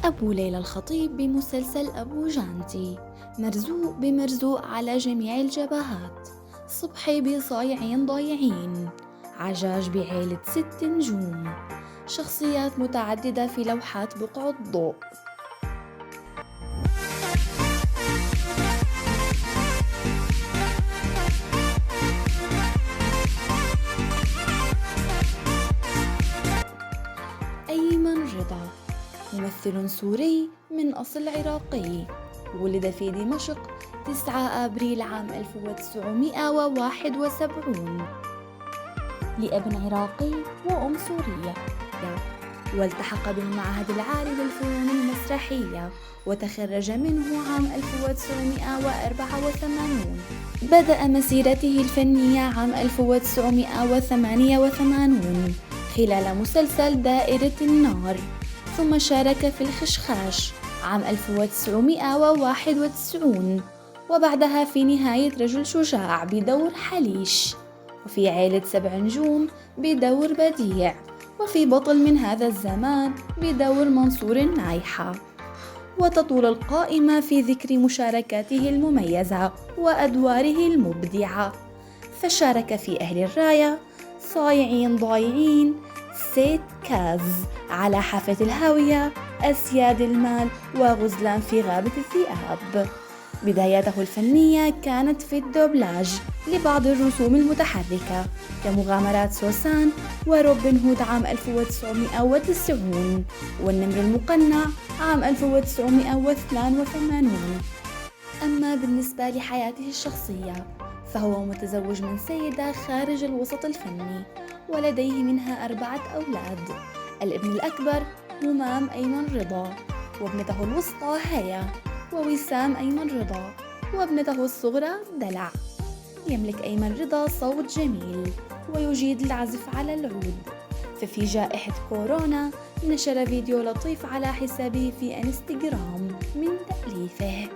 أبو ليلى الخطيب بمسلسل أبو جانتي، مرزوق بمرزوق على جميع الجبهات، صبحي بصايعين ضايعين، عجاج بعيلة 6 نجوم، شخصيات متعددة في لوحات بقع الضوء. أيمن رضا ممثل سوري من أصل عراقي، ولد في دمشق 9 أبريل عام 1971 لأب عراقي وأم سورية، والتحق بالمعهد العالي للفنون المسرحية وتخرج منه عام 1984. بدأ مسيرته الفنية عام 1988 خلال مسلسل دائرة النار، ثم شارك في الخشخاش عام 1991، وبعدها في نهاية رجل شجاع بدور حليش، وفي عائلة 7 نجوم بدور بديع، وفي بطل من هذا الزمان بدور منصور النايحة. وتطول القائمة في ذكر مشاركاته المميزة وأدواره المبدعة، فشارك في أهل الراية، صايعين ضايعين، سيد كاز، على حافة الهاوية، أسياد المال، وغزلان في غابة الذئاب. بداياته الفنية كانت في الدوبلاج لبعض الرسوم المتحركة كمغامرات سوسان وروبن هود عام 1990، والنمر المقنع عام 1982. أما بالنسبة لحياته الشخصية فهو متزوج من سيدة خارج الوسط الفني، ولديه منها 4 أولاد. الابن الأكبر همام أيمن رضا، وابنته الوسطى هيا، ووسام أيمن رضا، وابنته الصغرى دلع. يملك أيمن رضا صوت جميل ويجيد العزف على العود، ففي جائحة كورونا نشر فيديو لطيف على حسابه في انستغرام من تأليفه.